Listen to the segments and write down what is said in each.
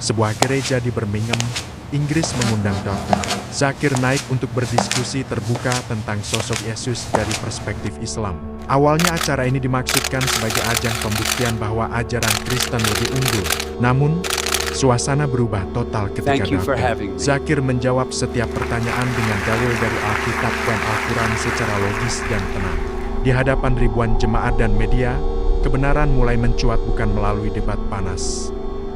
Sebuah gereja di Birmingham, Inggris mengundang Dr. Zakir Naik untuk berdiskusi terbuka tentang sosok Yesus dari perspektif Islam. Awalnya acara ini dimaksudkan sebagai ajang pembuktian bahwa ajaran Kristen lebih unggul. Namun, suasana berubah total ketika Dr. Zakir menjawab setiap pertanyaan dengan dalil dari Alkitab dan Al-Quran secara logis dan tenang. Di hadapan ribuan jemaat dan media, kebenaran mulai mencuat bukan melalui debat panas,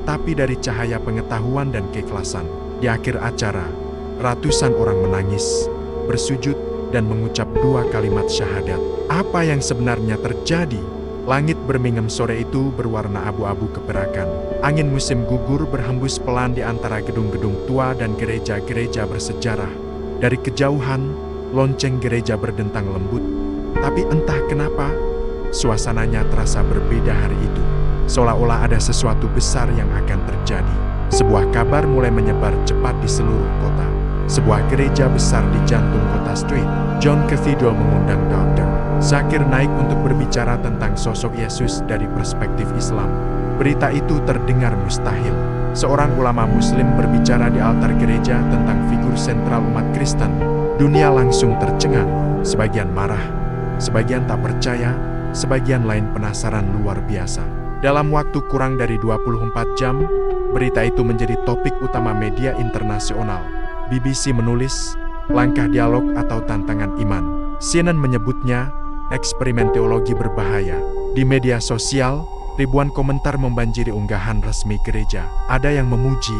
tapi dari cahaya pengetahuan dan keikhlasan. Di akhir acara, ratusan orang menangis, bersujud, dan mengucap 2 kalimat syahadat. Apa yang sebenarnya terjadi? Langit Birmingham sore itu berwarna abu-abu keperakan. Angin musim gugur berhembus pelan di antara gedung-gedung tua dan gereja-gereja bersejarah. Dari kejauhan, lonceng gereja berdentang lembut. Tapi entah kenapa, suasananya terasa berbeda hari itu. Seolah-olah ada sesuatu besar yang akan terjadi. Sebuah kabar mulai menyebar cepat di seluruh kota. Sebuah gereja besar di jantung kota Street, John Cathedral mengundang Dr. Zakir Naik untuk berbicara tentang sosok Yesus dari perspektif Islam. Berita itu terdengar mustahil. Seorang ulama Muslim berbicara di altar gereja tentang figur sentral umat Kristen. Dunia langsung tercengang. Sebagian marah, sebagian tak percaya, sebagian lain penasaran luar biasa. Dalam waktu kurang dari 24 jam, berita itu menjadi topik utama media internasional. BBC menulis, langkah dialog atau tantangan iman. CNN menyebutnya, eksperimen teologi berbahaya. Di media sosial, ribuan komentar membanjiri unggahan resmi gereja. Ada yang memuji,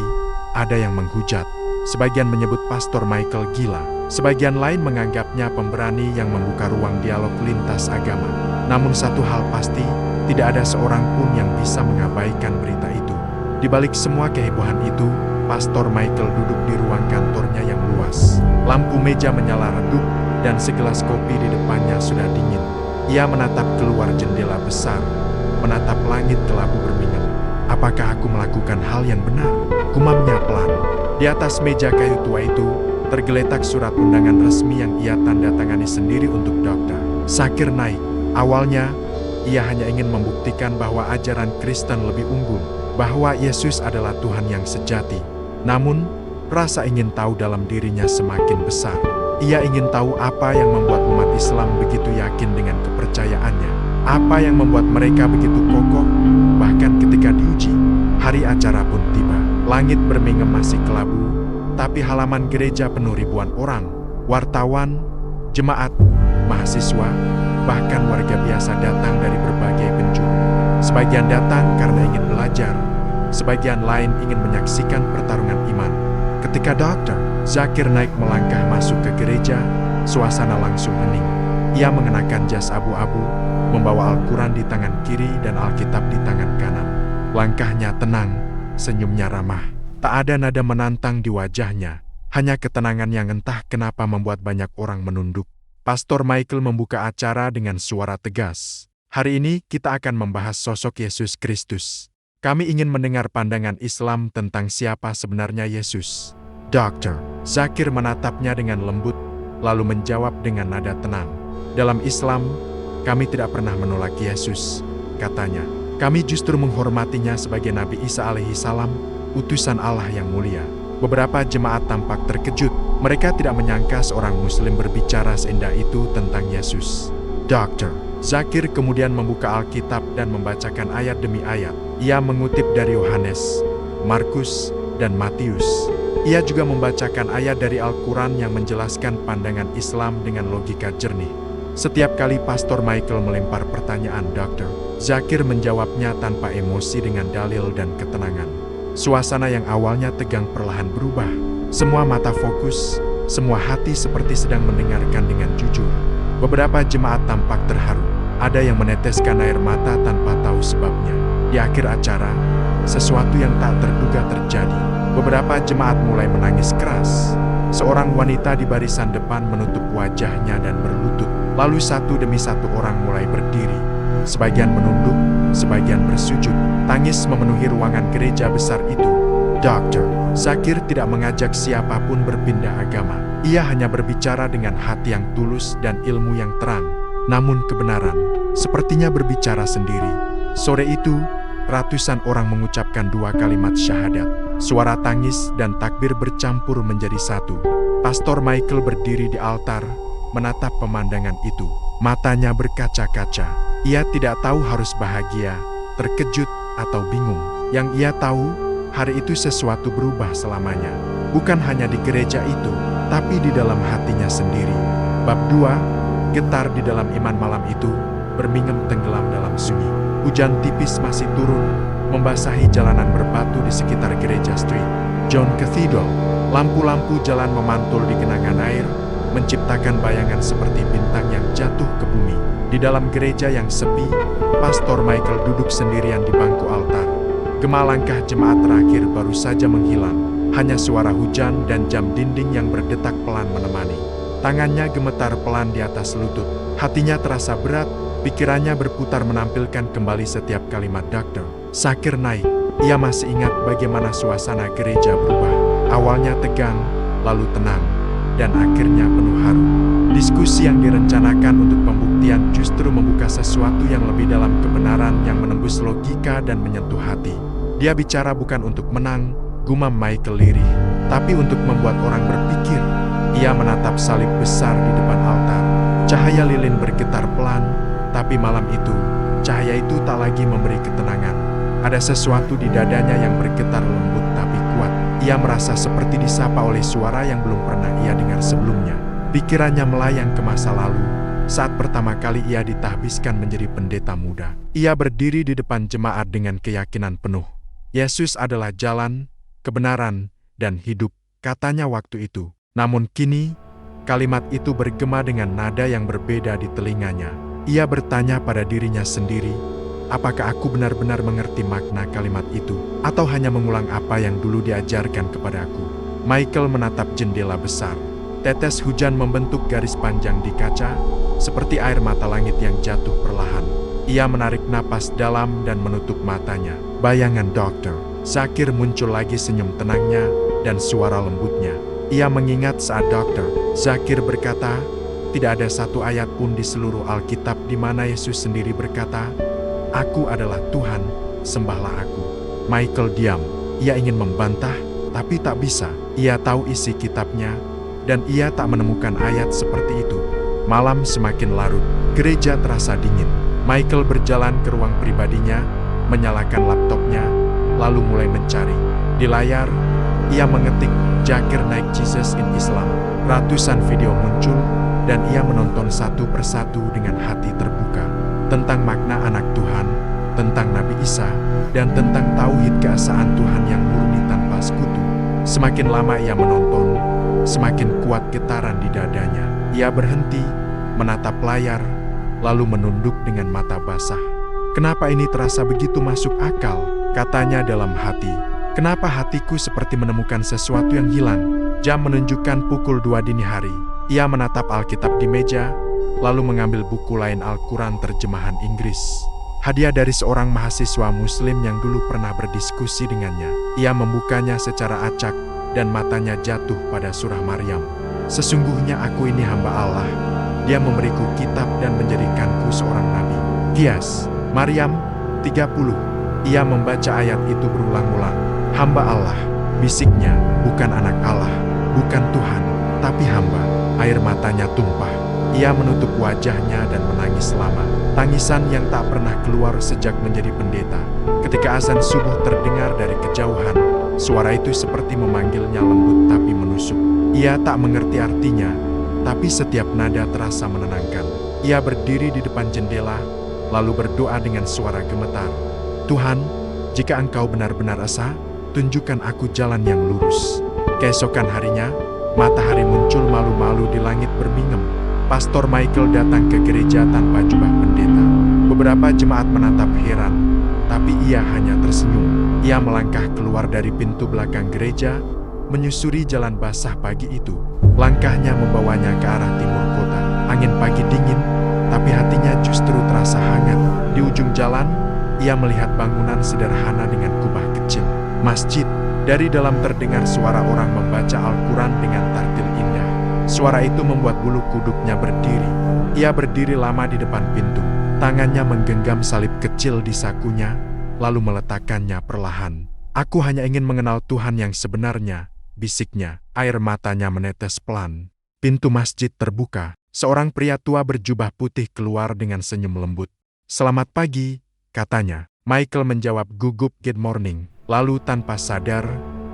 ada yang menghujat. Sebagian menyebut Pastor Michael gila. Sebagian lain menganggapnya pemberani yang membuka ruang dialog lintas agama. Namun satu hal pasti, tidak ada seorang pun yang bisa mengabaikan berita itu. Di balik semua kehebohan itu, Pastor Michael duduk di ruang kantornya yang luas. Lampu meja menyala redup, dan segelas kopi di depannya sudah dingin. Ia menatap keluar jendela besar, menatap langit kelabu Birmingham. Apakah aku melakukan hal yang benar? Gumamnya pelan. Di atas meja kayu tua itu, tergeletak surat undangan resmi yang ia tanda tangani sendiri untuk Dr. Zakir Naik. Awalnya, ia hanya ingin membuktikan bahwa ajaran Kristen lebih unggul, bahwa Yesus adalah Tuhan yang sejati. Namun, rasa ingin tahu dalam dirinya semakin besar. Ia ingin tahu apa yang membuat umat Islam begitu yakin dengan kepercayaannya. Apa yang membuat mereka begitu kokoh, bahkan ketika diuji. Hari acara pun tiba. Langit Birmingham masih kelabu, tapi halaman gereja penuh ribuan orang. Wartawan, jemaat, mahasiswa, bahkan warga biasa datang dari berbagai penjuru. Sebagian datang karena ingin belajar, sebagian lain ingin menyaksikan pertarungan iman. Ketika Dr. Zakir Naik melangkah masuk ke gereja, suasana langsung hening. Ia mengenakan jas abu-abu, membawa Al-Quran di tangan kiri dan Alkitab di tangan kanan. Langkahnya tenang, senyumnya ramah. Tak ada nada menantang di wajahnya, hanya ketenangan yang entah kenapa membuat banyak orang menunduk. Pastor Michael membuka acara dengan suara tegas. Hari ini kita akan membahas sosok Yesus Kristus. Kami ingin mendengar pandangan Islam tentang siapa sebenarnya Yesus. Dr. Zakir menatapnya dengan lembut, lalu menjawab dengan nada tenang. Dalam Islam, kami tidak pernah menolak Yesus, katanya. Kami justru menghormatinya sebagai Nabi Isa alaihi salam, utusan Allah yang mulia. Beberapa jemaat tampak terkejut. Mereka tidak menyangka seorang Muslim berbicara seindah itu tentang Yesus. Dr. Zakir kemudian membuka Alkitab dan membacakan ayat demi ayat. Ia mengutip dari Yohanes, Markus, dan Matius. Ia juga membacakan ayat dari Al-Quran yang menjelaskan pandangan Islam dengan logika jernih. Setiap kali Pastor Michael melempar pertanyaan, Dr. Zakir menjawabnya tanpa emosi dengan dalil dan ketenangan. Suasana yang awalnya tegang perlahan berubah. Semua mata fokus, semua hati seperti sedang mendengarkan dengan jujur. Beberapa jemaat tampak terharu. Ada yang meneteskan air mata tanpa tahu sebabnya. Di akhir acara, sesuatu yang tak terduga terjadi. Beberapa jemaat mulai menangis keras. Seorang wanita di barisan depan menutup wajahnya dan berlutut. Lalu satu demi satu orang mulai berdiri. Sebagian menunduk, sebagian bersujud. Tangis memenuhi ruangan gereja besar itu. Dr. Zakir tidak mengajak siapapun berpindah agama. Ia hanya berbicara dengan hati yang tulus dan ilmu yang terang. Namun kebenaran, sepertinya berbicara sendiri. Sore itu, ratusan orang mengucapkan 2 kalimat syahadat. Suara tangis dan takbir bercampur menjadi satu. Pastor Michael berdiri di altar, menatap pemandangan itu. Matanya berkaca-kaca. Ia tidak tahu harus bahagia, terkejut, atau bingung. Yang ia tahu, hari itu sesuatu berubah selamanya. Bukan hanya di gereja itu, tapi di dalam hatinya sendiri. Bab 2, getar di dalam iman malam itu, bermingem tenggelam dalam sunyi. Hujan tipis masih turun, membasahi jalanan berbatu di sekitar gereja St. John Cathedral. Lampu-lampu jalan memantul di genangan air, menciptakan bayangan seperti bintang yang jatuh ke bumi. Di dalam gereja yang sepi, Pastor Michael duduk sendirian di bangku altar. Gema langkah jemaat terakhir baru saja menghilang. Hanya suara hujan dan jam dinding yang berdetak pelan menemani. Tangannya gemetar pelan di atas lutut. Hatinya terasa berat, pikirannya berputar menampilkan kembali setiap kalimat Dr. Zakir Naik. Ia masih ingat bagaimana suasana gereja berubah. Awalnya tegang, lalu tenang, dan akhirnya penuh haru. Diskusi yang direncanakan untuk pembuktian justru membuka sesuatu yang lebih dalam, kebenaran yang menembus logika dan menyentuh hati. Dia bicara bukan untuk menang, gumam Michael lirih, tapi untuk membuat orang berpikir. Ia menatap salib besar di depan altar. Cahaya lilin bergetar pelan, tapi malam itu, cahaya itu tak lagi memberi ketenangan. Ada sesuatu di dadanya yang bergetar lembut tapi kuat. Ia merasa seperti disapa oleh suara yang belum pernah ia dengar sebelumnya. Pikirannya melayang ke masa lalu, saat pertama kali ia ditahbiskan menjadi pendeta muda. Ia berdiri di depan jemaat dengan keyakinan penuh. Yesus adalah jalan, kebenaran, dan hidup, katanya waktu itu. Namun kini, kalimat itu bergema dengan nada yang berbeda di telinganya. Ia bertanya pada dirinya sendiri, apakah aku benar-benar mengerti makna kalimat itu, atau hanya mengulang apa yang dulu diajarkan kepadaku? Michael menatap jendela besar. Tetes hujan membentuk garis panjang di kaca, seperti air mata langit yang jatuh perlahan. Ia menarik napas dalam dan menutup matanya. Bayangan Dr. Zakir muncul lagi, senyum tenangnya dan suara lembutnya. Ia mengingat saat Dr. Zakir berkata, tidak ada satu ayat pun di seluruh Alkitab di mana Yesus sendiri berkata, "Aku adalah Tuhan, sembahlah aku." Michael diam. Ia ingin membantah, tapi tak bisa. Ia tahu isi kitabnya, dan ia tak menemukan ayat seperti itu. Malam semakin larut, gereja terasa dingin. Michael berjalan ke ruang pribadinya, menyalakan laptopnya, lalu mulai mencari. Di layar, ia mengetik, Zakir Naik Jesus in Islam. Ratusan video muncul, dan ia menonton satu persatu dengan hati terbuka. Tentang makna anak Tuhan, tentang Nabi Isa, dan tentang tauhid keesaan Tuhan yang murni tanpa sekutu. Semakin lama ia menonton, semakin kuat getaran di dadanya. Ia berhenti, menatap layar, lalu menunduk dengan mata basah. Kenapa ini terasa begitu masuk akal? Katanya dalam hati. Kenapa hatiku seperti menemukan sesuatu yang hilang? Jam menunjukkan pukul 2 dini hari. Ia menatap Alkitab di meja, lalu mengambil buku lain Al-Quran terjemahan Inggris. Hadiah dari seorang mahasiswa muslim yang dulu pernah berdiskusi dengannya. Ia membukanya secara acak, dan matanya jatuh pada surah Maryam. Sesungguhnya aku ini hamba Allah. Dia memberiku kitab dan menjadikanku seorang nabi. Kias, Maryam 30. Ia membaca ayat itu berulang-ulang. Hamba Allah, bisiknya, bukan anak Allah, bukan Tuhan, tapi hamba. Air matanya tumpah. Ia menutup wajahnya dan menangis lama. Tangisan yang tak pernah keluar sejak menjadi pendeta. Ketika azan subuh terdengar dari kejauhan, suara itu seperti memanggilnya lembut tapi menusuk. Ia tak mengerti artinya, tapi setiap nada terasa menenangkan. Ia berdiri di depan jendela, lalu berdoa dengan suara gemetar. Tuhan, jika Engkau benar-benar esa, tunjukkan aku jalan yang lurus. Keesokan harinya, matahari muncul malu-malu di langit bermingem. Pastor Michael datang ke gereja tanpa jubah pendeta. Beberapa jemaat menatap heran, tapi ia hanya tersenyum. Ia melangkah keluar dari pintu belakang gereja, menyusuri jalan basah pagi itu. Langkahnya membawanya ke arah timur kota. Angin pagi dingin, tapi hatinya justru terasa hangat. Di ujung jalan, ia melihat bangunan sederhana dengan kubah kecil. Masjid. Dari dalam terdengar suara orang membaca Al-Quran dengan tartil indah. Suara itu membuat bulu kuduknya berdiri. Ia berdiri lama di depan pintu. Tangannya menggenggam salib kecil di sakunya, lalu meletakkannya perlahan. Aku hanya ingin mengenal Tuhan yang sebenarnya, bisiknya. Air matanya menetes pelan. Pintu masjid terbuka. Seorang pria tua berjubah putih keluar dengan senyum lembut. "Selamat pagi," katanya. Michael menjawab gugup "Good morning." Lalu tanpa sadar,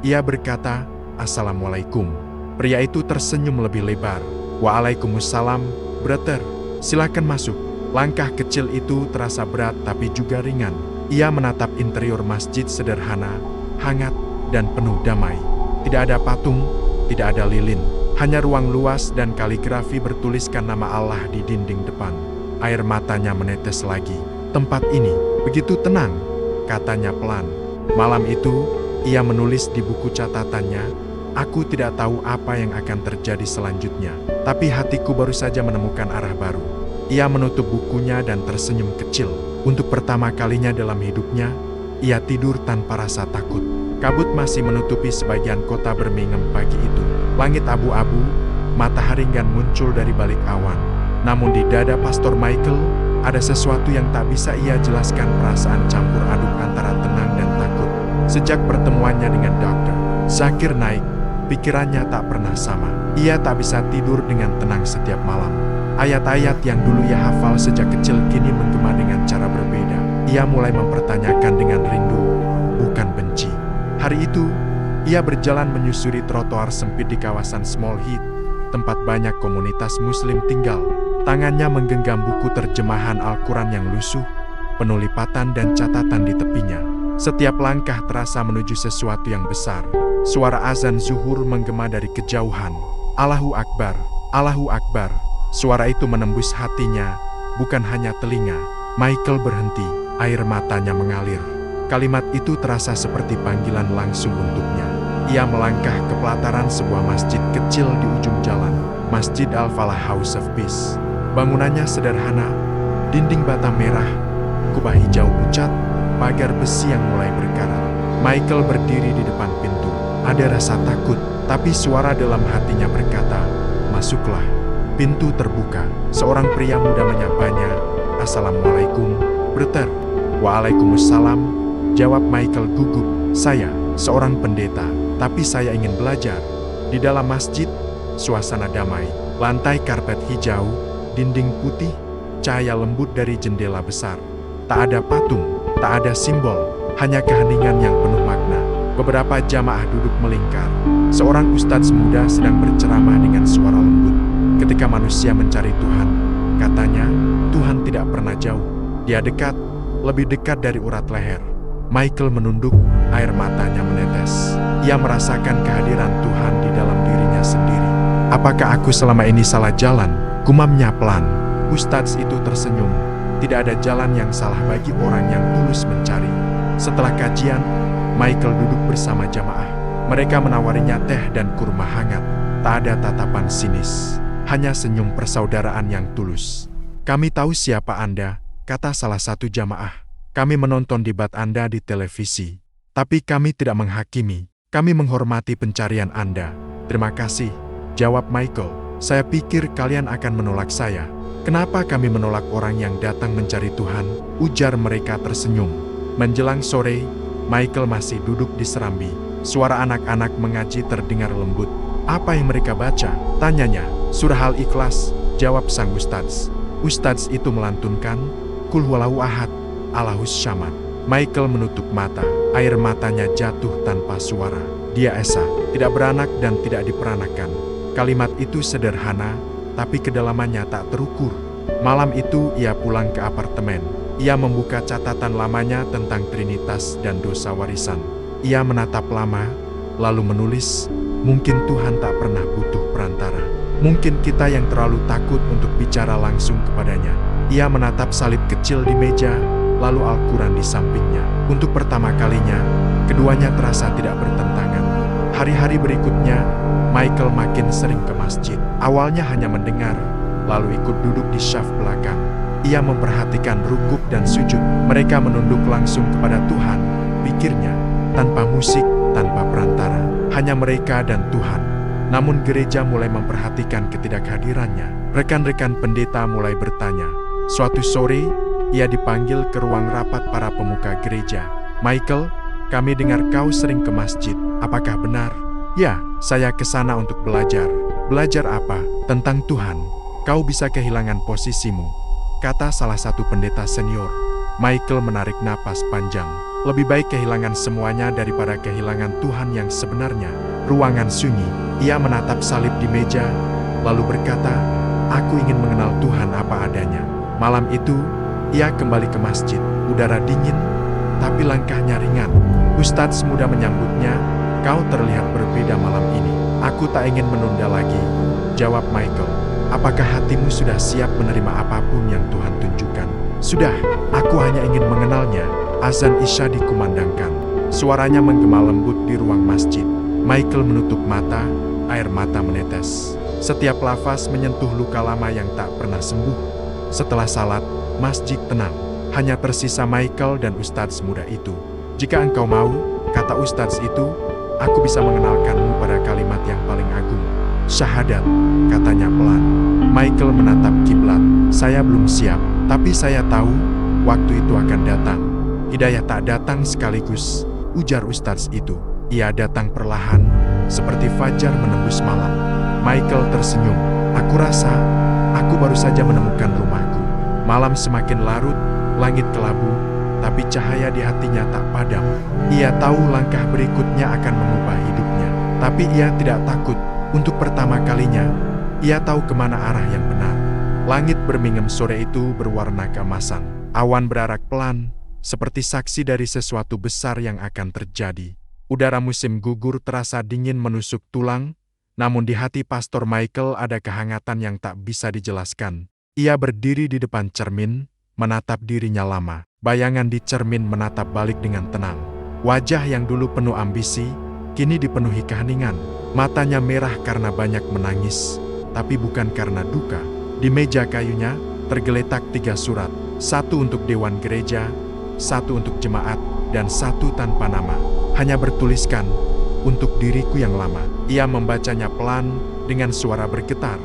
ia berkata, "Assalamualaikum." Pria itu tersenyum lebih lebar. "Waalaikumsalam, brother. Silakan masuk." Langkah kecil itu terasa berat tapi juga ringan. Ia menatap interior masjid sederhana, hangat, dan penuh damai. Tidak ada patung, tidak ada lilin. Hanya ruang luas dan kaligrafi bertuliskan nama Allah di dinding depan. Air matanya menetes lagi. "Tempat ini begitu tenang," katanya pelan. Malam itu, ia menulis di buku catatannya, "Aku tidak tahu apa yang akan terjadi selanjutnya, tapi hatiku baru saja menemukan arah baru." Ia menutup bukunya dan tersenyum kecil. Untuk pertama kalinya dalam hidupnya, ia tidur tanpa rasa takut. Kabut masih menutupi sebagian kota Birmingham pagi itu. Langit abu-abu, matahari enggan muncul dari balik awan. Namun di dada Pastor Michael, ada sesuatu yang tak bisa ia jelaskan, perasaan campur aduk antara tenang dan takut. Sejak pertemuannya dengan Dr. Zakir Naik, pikirannya tak pernah sama. Ia tak bisa tidur dengan tenang setiap malam. Ayat-ayat yang dulu ia hafal sejak kecil kini menggema dengan cara berbeda. Ia mulai mempertanyakan dengan rindu, bukan benci. Hari itu, ia berjalan menyusuri trotoar sempit di kawasan Small Heath, tempat banyak komunitas Muslim tinggal. Tangannya menggenggam buku terjemahan Al-Quran yang lusuh, penuh lipatan dan catatan di tepinya. Setiap langkah terasa menuju sesuatu yang besar. Suara azan zuhur menggema dari kejauhan. "Allahu Akbar, Allahu Akbar." Suara itu menembus hatinya, bukan hanya telinga. Michael berhenti, air matanya mengalir. Kalimat itu terasa seperti panggilan langsung untuknya. Ia melangkah ke pelataran sebuah masjid kecil di ujung jalan, Masjid Al-Falah House of Peace. Bangunannya sederhana, dinding bata merah, kubah hijau pucat, pagar besi yang mulai berkarat. Michael berdiri di depan pintu. Ada rasa takut, tapi suara dalam hatinya berkata, "Masuklah." Pintu terbuka. Seorang pria muda menyapanya, "Assalamualaikum, brother." "Waalaikumsalam," jawab Michael gugup. "Saya seorang pendeta, tapi saya ingin belajar." Di dalam masjid, suasana damai. Lantai karpet hijau, dinding putih, cahaya lembut dari jendela besar. Tak ada patung, tak ada simbol, hanya keheningan yang penuh makna. Beberapa jamaah duduk melingkar. Seorang ustadz muda sedang berceramah dengan suara lembut. "Ketika manusia mencari Tuhan," katanya, "Tuhan tidak pernah jauh. Dia dekat, lebih dekat dari urat leher." Michael menunduk, air matanya menetes. Ia merasakan kehadiran Tuhan di dalam dirinya sendiri. "Apakah aku selama ini salah jalan?" gumamnya pelan. Ustadz itu tersenyum. Tidak ada jalan yang salah bagi orang yang tulus mencari. Setelah kajian, Michael duduk bersama jamaah. Mereka menawarinya teh dan kurma hangat. Tak ada tatapan sinis. Hanya senyum persaudaraan yang tulus. "Kami tahu siapa Anda," kata salah satu jamaah. "Kami menonton debat Anda di televisi. Tapi kami tidak menghakimi. Kami menghormati pencarian Anda." "Terima kasih," jawab Michael. "Saya pikir kalian akan menolak saya." "Kenapa kami menolak orang yang datang mencari Tuhan?" ujar mereka tersenyum. Menjelang sore, Michael masih duduk di serambi. Suara anak-anak mengaji terdengar lembut. "Apa yang mereka baca?" tanyanya. "Surah Al-Ikhlas," jawab sang ustadz. Ustadz itu melantunkan, "Qul huwallahu ahad, Allahus samad." Michael menutup mata, air matanya jatuh tanpa suara. Dia esa, tidak beranak dan tidak diperanakan. Kalimat itu sederhana, tapi kedalamannya tak terukur. Malam itu ia pulang ke apartemen. Ia membuka catatan lamanya tentang Trinitas dan dosa warisan. Ia menatap lama, lalu menulis, "Mungkin Tuhan tak pernah butuh perantara. Mungkin kita yang terlalu takut untuk bicara langsung kepadanya." Ia menatap salib kecil di meja, lalu Al-Quran di sampingnya. Untuk pertama kalinya, keduanya terasa tidak bertentangan. Hari-hari berikutnya, Michael makin sering ke masjid. Awalnya hanya mendengar, lalu ikut duduk di syaf belakang. Ia memperhatikan rukuk dan sujud. Mereka menunduk langsung kepada Tuhan, pikirnya, tanpa musik, tanpa perantara. Hanya mereka dan Tuhan. Namun gereja mulai memperhatikan ketidakhadirannya. Rekan-rekan pendeta mulai bertanya. Suatu sore, ia dipanggil ke ruang rapat para pemuka gereja. "Michael, kami dengar kau sering ke masjid. Apakah benar? Ya, saya ke sana untuk belajar. Belajar apa? Tentang Tuhan. Kau bisa kehilangan posisimu, kata salah satu pendeta senior. Michael menarik napas panjang. Lebih baik kehilangan semuanya daripada kehilangan Tuhan yang sebenarnya. Ruangan sunyi, ia menatap salib di meja, lalu berkata, aku ingin mengenal Tuhan apa adanya. Malam itu, ia kembali ke masjid. Udara dingin, tapi langkahnya ringan. Ustadz muda menyambutnya, kau terlihat berbeda malam ini. Aku tak ingin menunda lagi, jawab Michael. Apakah hatimu sudah siap menerima apapun yang Tuhan tunjukkan? Sudah, aku hanya ingin mengenalnya. Azan Isya dikumandangkan. Suaranya menggema lembut di ruang masjid. Michael menutup mata, air mata menetes. Setiap lafaz menyentuh luka lama yang tak pernah sembuh. Setelah salat, masjid tenang. Hanya tersisa Michael dan ustadz muda itu. Jika engkau mau, kata ustadz itu, aku bisa mengenalkanmu pada kalimat yang paling agung. Syahadat, katanya pelan. Michael menatap kiblat. Saya belum siap, tapi saya tahu waktu itu akan datang. Hidayah tak datang sekaligus, ujar ustadz itu. Ia datang perlahan, seperti fajar menembus malam. Michael tersenyum. Aku rasa, aku baru saja menemukan rumahku. Malam semakin larut, langit kelabu, tapi cahaya di hatinya tak padam. Ia tahu langkah berikutnya akan mengubah hidupnya. Tapi ia tidak takut. Untuk pertama kalinya, ia tahu kemana arah yang benar. Langit bermingem sore itu berwarna keemasan. Awan berarak pelan, seperti saksi dari sesuatu besar yang akan terjadi. Udara musim gugur terasa dingin menusuk tulang, namun di hati Pastor Michael ada kehangatan yang tak bisa dijelaskan. Ia berdiri di depan cermin, menatap dirinya lama. Bayangan di cermin menatap balik dengan tenang. Wajah yang dulu penuh ambisi, kini dipenuhi keheningan. Matanya merah karena banyak menangis, tapi bukan karena duka. Di meja kayunya, tergeletak 3 surat. 1 untuk Dewan Gereja, 1 untuk jemaat, dan 1 tanpa nama. Hanya bertuliskan, untuk diriku yang lama. Ia membacanya pelan, dengan suara bergetar.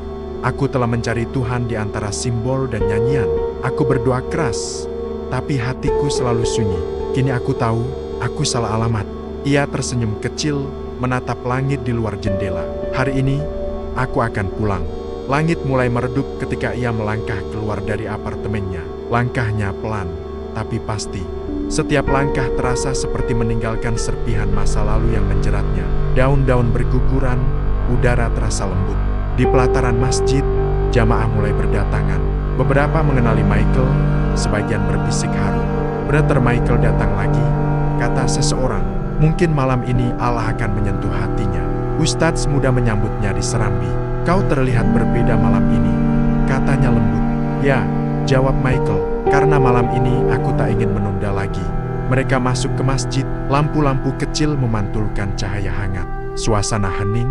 Aku telah mencari Tuhan di antara simbol dan nyanyian. Aku berdoa keras, tapi hatiku selalu sunyi. Kini aku tahu, aku salah alamat. Ia tersenyum kecil, menatap langit di luar jendela. Hari ini, aku akan pulang. Langit mulai meredup ketika ia melangkah keluar dari apartemennya. Langkahnya pelan, tapi pasti. Setiap langkah terasa seperti meninggalkan serpihan masa lalu yang menjeratnya. Daun-daun berguguran, udara terasa lembut. Di pelataran masjid, jamaah mulai berdatangan. Beberapa mengenali Michael, sebagian berbisik haru. Brother Michael datang lagi, kata seseorang. Mungkin malam ini Allah akan menyentuh hatinya. Ustadz muda menyambutnya di serambi. Kau terlihat berbeda malam ini, katanya lembut. Ya, jawab Michael, karena malam ini aku tak ingin menunda lagi. Mereka masuk ke masjid, lampu-lampu kecil memantulkan cahaya hangat. Suasana hening,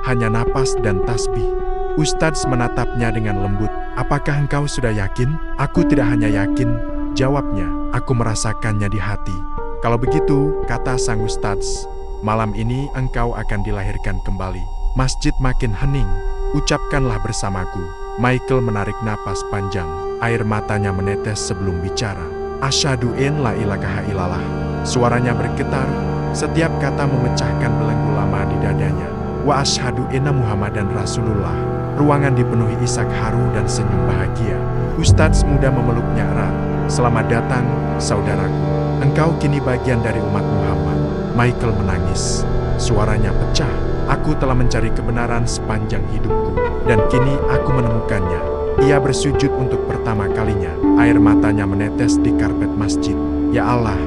hanya napas dan tasbih. Ustadz menatapnya dengan lembut. Apakah engkau sudah yakin? Aku tidak hanya yakin, jawabnya. Aku merasakannya di hati. Kalau begitu, kata sang ustadz, malam ini engkau akan dilahirkan kembali. Masjid makin hening. Ucapkanlah bersamaku. Michael menarik napas panjang. Air matanya menetes sebelum bicara. Asyhadu an la ilaha illallah. Suaranya bergetar. Setiap kata memecahkan belenggu lama di dadanya. Wa asyhadu anna Muhammadan Rasulullah. Ruangan dipenuhi isak haru dan senyum bahagia. Ustadz muda memeluknya erat. Selamat datang, saudaraku. Engkau kini bagian dari umat Muhammad. Michael menangis. Suaranya pecah. Aku telah mencari kebenaran sepanjang hidupku, dan kini aku menemukannya. Ia bersujud untuk pertama kalinya. Air matanya menetes di karpet masjid. Ya Allah,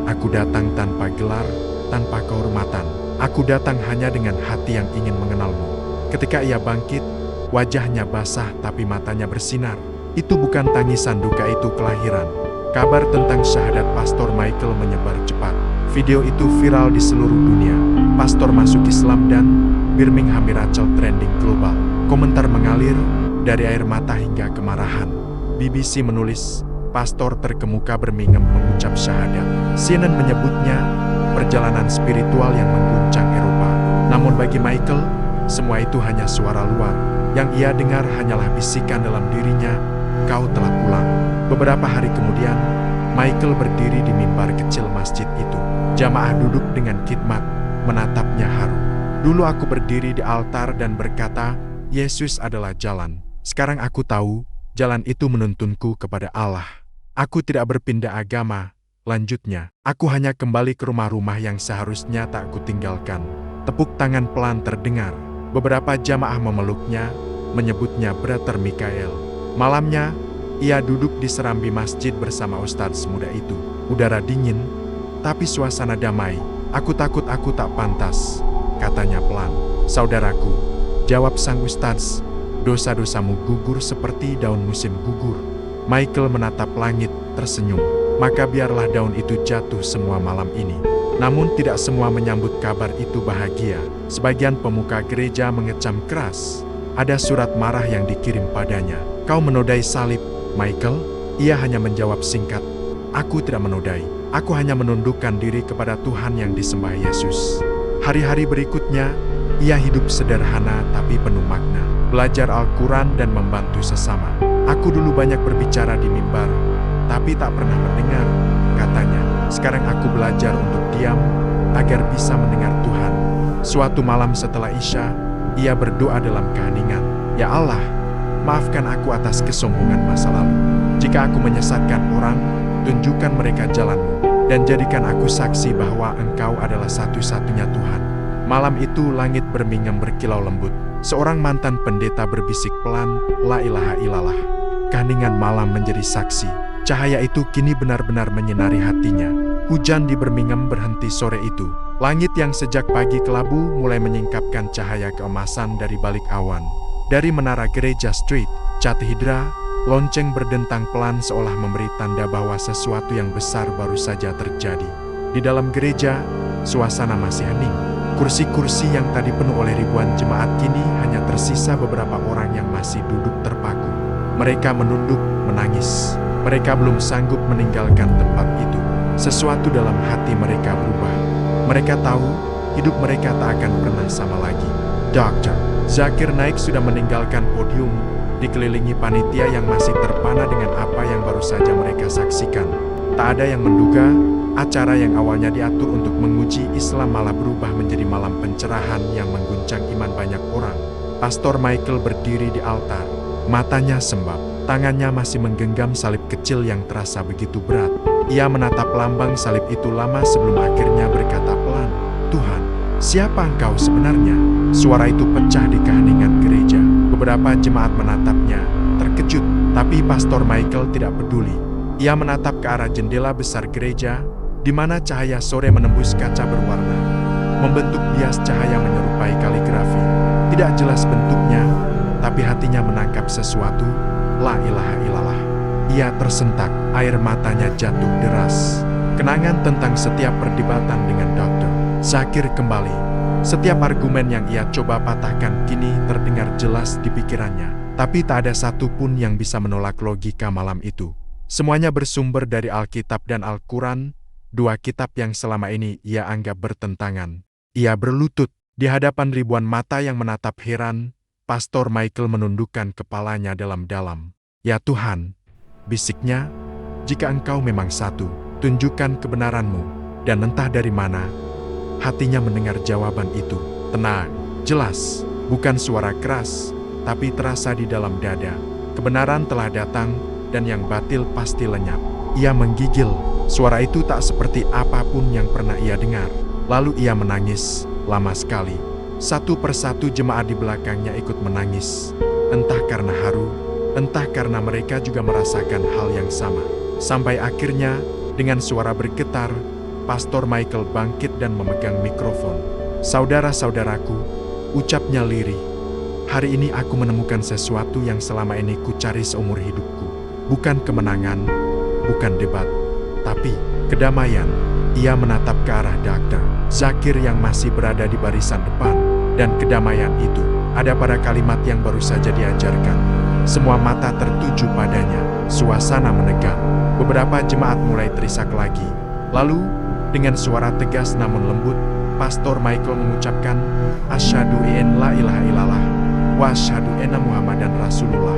aku datang tanpa gelar, tanpa kehormatan. Aku datang hanya dengan hati yang ingin mengenalmu. Ketika ia bangkit, wajahnya basah tapi matanya bersinar. Itu bukan tangisan duka, itu kelahiran. Kabar tentang syahadat Pastor Michael menyebar cepat. Video itu viral di seluruh dunia. Pastor masuk Islam dan Birmingham Miracle trending global. Komentar mengalir dari air mata hingga kemarahan. BBC menulis, Pastor terkemuka Birmingham mengucap syahadat. CNN menyebutnya perjalanan spiritual yang mengguncang Eropa. Namun bagi Michael, semua itu hanya suara luar. Yang ia dengar hanyalah bisikan dalam dirinya, kau telah pulang. Beberapa hari kemudian, Michael berdiri di mimbar kecil masjid itu. Jamaah duduk dengan khidmat, menatapnya haru. Dulu aku berdiri di altar dan berkata, Yesus adalah jalan. Sekarang aku tahu, jalan itu menuntunku kepada Allah. Aku tidak berpindah agama. Lanjutnya, aku hanya kembali ke rumah-rumah yang seharusnya tak kutinggalkan. Tepuk tangan pelan terdengar. Beberapa jamaah memeluknya, menyebutnya Brother Mikael. Malamnya, ia duduk di serambi masjid bersama ustadz muda itu. Udara dingin, tapi suasana damai. Aku takut aku tak pantas, katanya pelan. Saudaraku, jawab sang ustadz, dosa-dosamu gugur seperti daun musim gugur. Michael menatap langit, tersenyum. Maka biarlah daun itu jatuh semua malam ini. Namun tidak semua menyambut kabar itu bahagia. Sebagian pemuka gereja mengecam keras. Ada surat marah yang dikirim padanya. Kau menodai salib, Michael? Ia hanya menjawab singkat, aku tidak menodai. Aku hanya menundukkan diri kepada Tuhan yang disembah Yesus. Hari-hari berikutnya, ia hidup sederhana tapi penuh makna. Belajar Al-Quran dan membantu sesama. Aku dulu banyak berbicara di mimbar, tapi tak pernah mendengar, katanya. Sekarang aku belajar untuk diam, agar bisa mendengar Tuhan. Suatu malam setelah Isya, ia berdoa dalam keheningan. Ya Allah, maafkan aku atas kesombongan masa lalu. Jika aku menyesatkan orang, tunjukkan mereka jalanmu, dan jadikan aku saksi bahwa Engkau adalah satu-satunya Tuhan. Malam itu langit bermingam berkilau lembut. Seorang mantan pendeta berbisik pelan, La ilaha illallah. Keheningan malam menjadi saksi. Cahaya itu kini benar-benar menyinari hatinya. Hujan di Birmingham berhenti sore itu. Langit yang sejak pagi kelabu mulai menyingkapkan cahaya keemasan dari balik awan. Dari menara gereja Street, Cathedral, lonceng berdentang pelan seolah memberi tanda bahwa sesuatu yang besar baru saja terjadi. Di dalam gereja, suasana masih hening. Kursi-kursi yang tadi penuh oleh ribuan jemaat kini hanya tersisa beberapa orang yang masih duduk terpaku. Mereka menunduk, menangis. Mereka belum sanggup meninggalkan tempat itu. Sesuatu dalam hati mereka berubah. Mereka tahu, hidup mereka tak akan pernah sama lagi. Dr. Zakir Naik sudah meninggalkan podium, dikelilingi panitia yang masih terpana dengan apa yang baru saja mereka saksikan. Tak ada yang menduga, acara yang awalnya diatur untuk menguji Islam malah berubah menjadi malam pencerahan yang mengguncang iman banyak orang. Pastor Michael berdiri di altar. Matanya sembab, tangannya masih menggenggam salib kecil yang terasa begitu berat. Ia menatap lambang salib itu lama sebelum akhirnya berkata pelan, Tuhan, siapa Engkau sebenarnya? Suara itu pecah di keheningan gereja. Beberapa jemaat menatapnya, terkejut, tapi Pastor Michael tidak peduli. Ia menatap ke arah jendela besar gereja, di mana cahaya sore menembus kaca berwarna, membentuk bias cahaya menyerupai kaligrafi. Tidak jelas bentuknya, tapi hatinya menangkap sesuatu. La ilaha illallah. Ia tersentak, air matanya jatuh deras. Kenangan tentang setiap perdebatan dengan Dr. Zakir kembali. Setiap argumen yang ia coba patahkan kini terdengar jelas di pikirannya. Tapi tak ada satupun yang bisa menolak logika malam itu. Semuanya bersumber dari Alkitab dan Al-Quran, dua kitab yang selama ini ia anggap bertentangan. Ia berlutut di hadapan ribuan mata yang menatap heran. Pastor Michael menundukkan kepalanya dalam-dalam. Ya Tuhan, bisiknya, jika Engkau memang satu, tunjukkan kebenaran-Mu. Dan entah dari mana, hatinya mendengar jawaban itu. Tenang, jelas, bukan suara keras, tapi terasa di dalam dada. Kebenaran telah datang, dan yang batil pasti lenyap. Ia menggigil, suara itu tak seperti apapun yang pernah ia dengar. Lalu ia menangis, lama sekali. Satu persatu jemaat di belakangnya ikut menangis. Entah karena haru, entah karena mereka juga merasakan hal yang sama. Sampai akhirnya, dengan suara bergetar, Pastor Michael bangkit dan memegang mikrofon. Saudara-saudaraku, ucapnya lirih. Hari ini aku menemukan sesuatu yang selama ini kucari seumur hidupku. Bukan kemenangan, bukan debat, tapi kedamaian. Ia menatap ke arah Dr. Zakir yang masih berada di barisan depan. Dan kedamaian itu ada pada kalimat yang baru saja diajarkan. Semua mata tertuju padanya. Suasana menegang. Beberapa jemaat mulai terisak lagi. Lalu, dengan suara tegas namun lembut, Pastor Michael mengucapkan, Asyhadu an la ilaha illallah, wa asyhadu anna Muhammadan Rasulullah.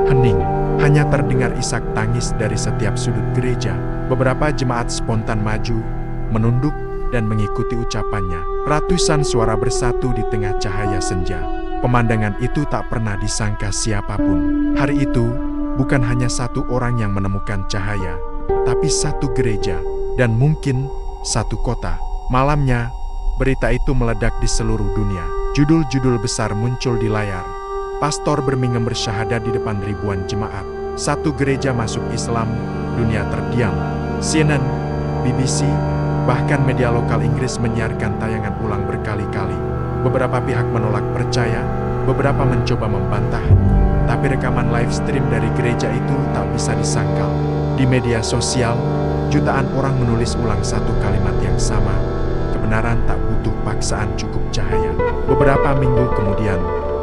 Hening, hanya terdengar isak tangis dari setiap sudut gereja. Beberapa jemaat spontan maju, menunduk, dan mengikuti ucapannya. Ratusan suara bersatu di tengah cahaya senja. Pemandangan itu tak pernah disangka siapapun. Hari itu, bukan hanya satu orang yang menemukan cahaya, tapi satu gereja, dan mungkin satu kota. Malamnya, berita itu meledak di seluruh dunia. Judul-judul besar muncul di layar. Pastor Birmingham bersyahadat di depan ribuan jemaat. Satu gereja masuk Islam, dunia terdiam. CNN, BBC, bahkan media lokal Inggris menyiarkan tayangan ulang berkali-kali. Beberapa pihak menolak percaya, beberapa mencoba membantah, tapi rekaman live stream dari gereja itu tak bisa disangkal. Di media sosial, jutaan orang menulis ulang satu kalimat yang sama, kebenaran tak butuh paksaan, cukup cahaya. Beberapa minggu kemudian,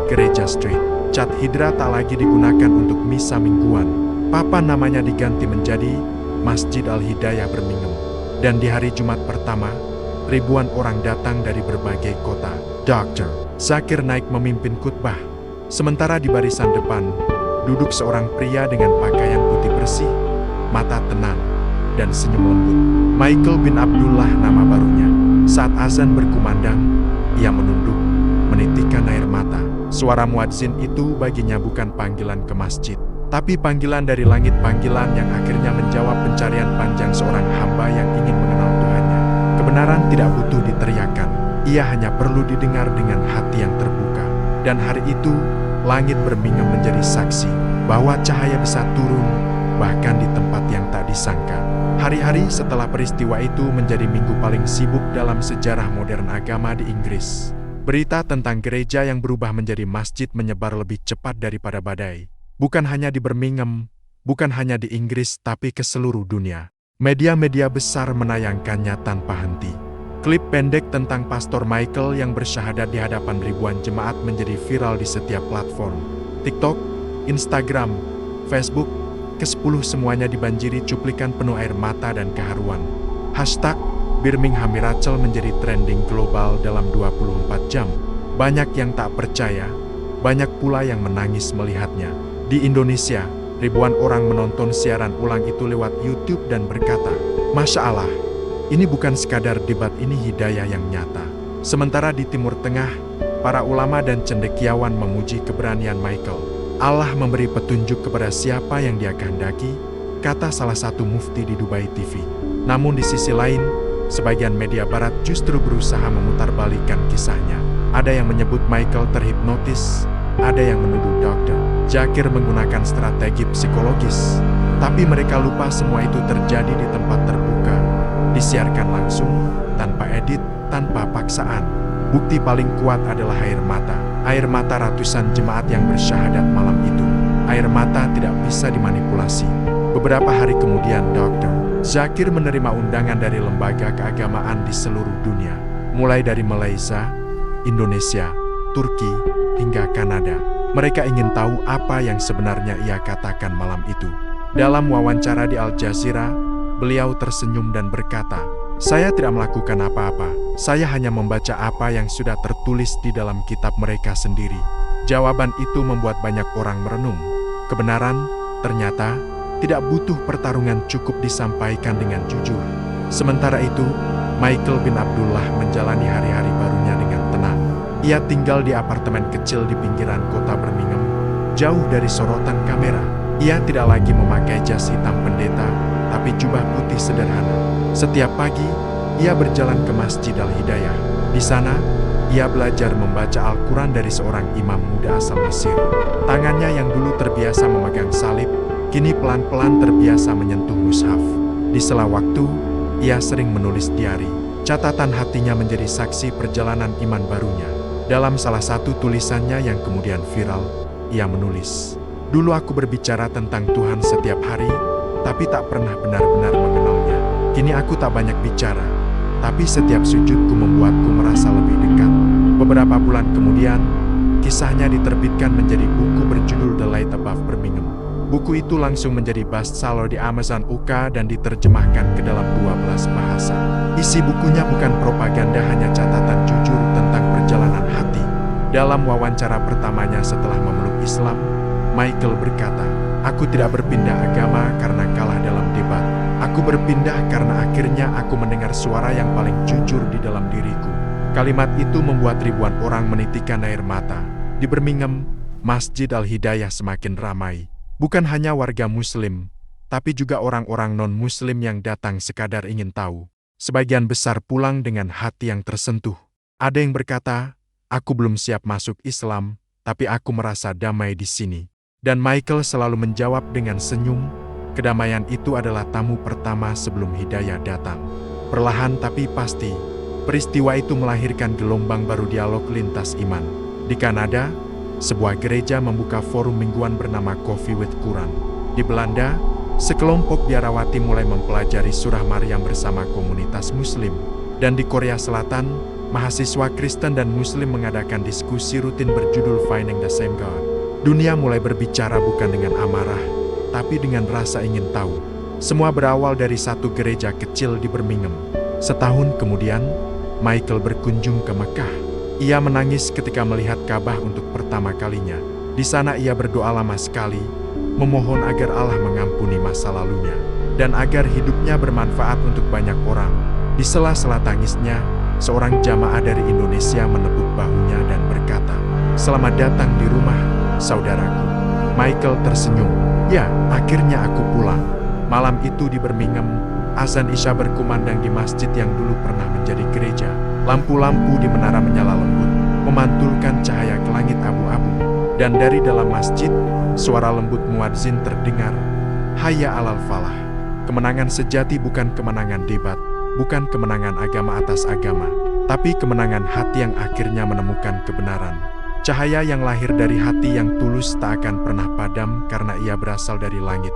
Gereja Street Cathedral tak lagi digunakan untuk misa mingguan. Papan namanya diganti menjadi Masjid Al-Hidayah Birmingham. Dan di hari Jumat pertama, ribuan orang datang dari berbagai kota. Dr. Zakir Naik memimpin khutbah. Sementara di barisan depan, duduk seorang pria dengan pakaian putih bersih, mata tenang, dan senyum lembut. Michael bin Abdullah nama barunya. Saat azan berkumandang, ia menunduk, menitikkan air mata. Suara muadzin itu baginya bukan panggilan ke masjid, tapi panggilan dari langit, panggilan yang akhirnya menjawab pencarian panjang seorang hamba yang ingin mengenal Tuhannya. Kebenaran tidak butuh diteriakan, ia hanya perlu didengar dengan hati yang terbuka. Dan hari itu, langit Birmingham menjadi saksi bahwa cahaya bisa turun, bahkan di tempat yang tak disangka. Hari-hari setelah peristiwa itu menjadi minggu paling sibuk dalam sejarah modern agama di Inggris. Berita tentang gereja yang berubah menjadi masjid menyebar lebih cepat daripada badai. Bukan hanya di Birmingham, bukan hanya di Inggris, tapi ke seluruh dunia. Media-media besar menayangkannya tanpa henti. Klip pendek tentang Pastor Michael yang bersyahadat di hadapan ribuan jemaat menjadi viral di setiap platform. TikTok, Instagram, Facebook, ke-10 semuanya dibanjiri cuplikan penuh air mata dan keharuan. Hashtag Birmingham Miracle menjadi trending global dalam 24 jam. Banyak yang tak percaya, banyak pula yang menangis melihatnya. Di Indonesia, ribuan orang menonton siaran ulang itu lewat YouTube dan berkata, "Masya Allah, ini bukan sekadar debat, ini hidayah yang nyata." Sementara di Timur Tengah, para ulama dan cendekiawan memuji keberanian Michael. Allah memberi petunjuk kepada siapa yang Dia kehendaki, kata salah satu mufti di Dubai TV. Namun di sisi lain, sebagian media barat justru berusaha memutarbalikkan kisahnya. Ada yang menyebut Michael terhipnotis, ada yang menuduh Dr. Zakir menggunakan strategi psikologis. Tapi mereka lupa semua itu terjadi di tempat terbuka, disiarkan langsung, tanpa edit, tanpa paksaan. Bukti paling kuat adalah air mata. Air mata ratusan jemaat yang bersyahadat malam itu. Air mata tidak bisa dimanipulasi. Beberapa hari kemudian Dr. Zakir menerima undangan dari lembaga keagamaan di seluruh dunia, mulai dari Malaysia, Indonesia, Turki, hingga Kanada. Mereka ingin tahu apa yang sebenarnya ia katakan malam itu. Dalam wawancara di Al Jazeera, beliau tersenyum dan berkata, "Saya tidak melakukan apa-apa, saya hanya membaca apa yang sudah tertulis di dalam kitab mereka sendiri." Jawaban itu membuat banyak orang merenung. Kebenaran, ternyata, tidak butuh pertarungan, cukup disampaikan dengan jujur. Sementara itu, Michael bin Abdullah menjalani hari-hari barunya dengan tenang. Ia tinggal di apartemen kecil di pinggiran kota Birmingham, jauh dari sorotan kamera. Ia tidak lagi memakai jas hitam pendeta, tapi jubah putih sederhana. Setiap pagi, ia berjalan ke Masjid Al-Hidayah. Di sana, ia belajar membaca Al-Quran dari seorang imam muda asal Mesir. Tangannya yang dulu terbiasa memegang salib, kini pelan-pelan terbiasa menyentuh mushaf. Di sela waktu, ia sering menulis diari. Catatan hatinya menjadi saksi perjalanan iman barunya. Dalam salah satu tulisannya yang kemudian viral, ia menulis, "Dulu aku berbicara tentang Tuhan setiap hari, tapi tak pernah benar-benar mengenalnya. Kini aku tak banyak bicara, tapi setiap sujudku membuatku merasa lebih dekat." Beberapa bulan kemudian, kisahnya diterbitkan menjadi buku berjudul The Light Above Birmingham. Buku itu langsung menjadi bestseller di Amazon UK dan diterjemahkan ke dalam 12 bahasa. Isi bukunya bukan propaganda, hanya catatan jujur tentang perjalanan hati. Dalam wawancara pertamanya setelah memeluk Islam, Michael berkata, "Aku tidak berpindah agama karena kalah dalam debat. Aku Aku berpindah karena akhirnya aku mendengar suara yang paling jujur di dalam diriku. Kalimat itu membuat ribuan orang menitikkan air mata. Di Birmingham, Masjid Al-Hidayah semakin ramai. Bukan hanya warga Muslim, tapi juga orang-orang non-Muslim yang datang sekadar ingin tahu. Sebagian besar pulang dengan hati yang tersentuh. Ada yang berkata, "Aku belum siap masuk Islam, tapi aku merasa damai di sini." Dan Michael selalu menjawab dengan senyum, kedamaian itu adalah tamu pertama sebelum hidayah datang. Perlahan tapi pasti, peristiwa itu melahirkan gelombang baru dialog lintas iman. Di Kanada, sebuah gereja membuka forum mingguan bernama Coffee with Quran. Di Belanda, sekelompok biarawati mulai mempelajari surah Maryam bersama komunitas Muslim. Dan di Korea Selatan, mahasiswa Kristen dan Muslim mengadakan diskusi rutin berjudul Finding the Same God. Dunia mulai berbicara bukan dengan amarah, tapi dengan rasa ingin tahu. Semua berawal dari satu gereja kecil di Birmingham. Setahun kemudian, Michael berkunjung ke Mekah. Ia menangis ketika melihat Ka'bah untuk pertama kalinya. Di sana ia berdoa lama sekali, memohon agar Allah mengampuni masa lalunya, dan agar hidupnya bermanfaat untuk banyak orang. Di sela-sela tangisnya, seorang jamaah dari Indonesia menepuk bahunya dan berkata, "Selamat datang di rumah, saudaraku." Michael tersenyum. "Ya, akhirnya aku pulang." Malam itu di Birmingham, azan Isya berkumandang di masjid yang dulu pernah menjadi gereja. Lampu-lampu di menara menyala lembut, memantulkan cahaya ke langit abu-abu. Dan dari dalam masjid, suara lembut muadzin terdengar, "Hayya alal falah." Kemenangan sejati bukan kemenangan debat, bukan kemenangan agama atas agama, tapi kemenangan hati yang akhirnya menemukan kebenaran. Cahaya yang lahir dari hati yang tulus tak akan pernah padam karena ia berasal dari langit.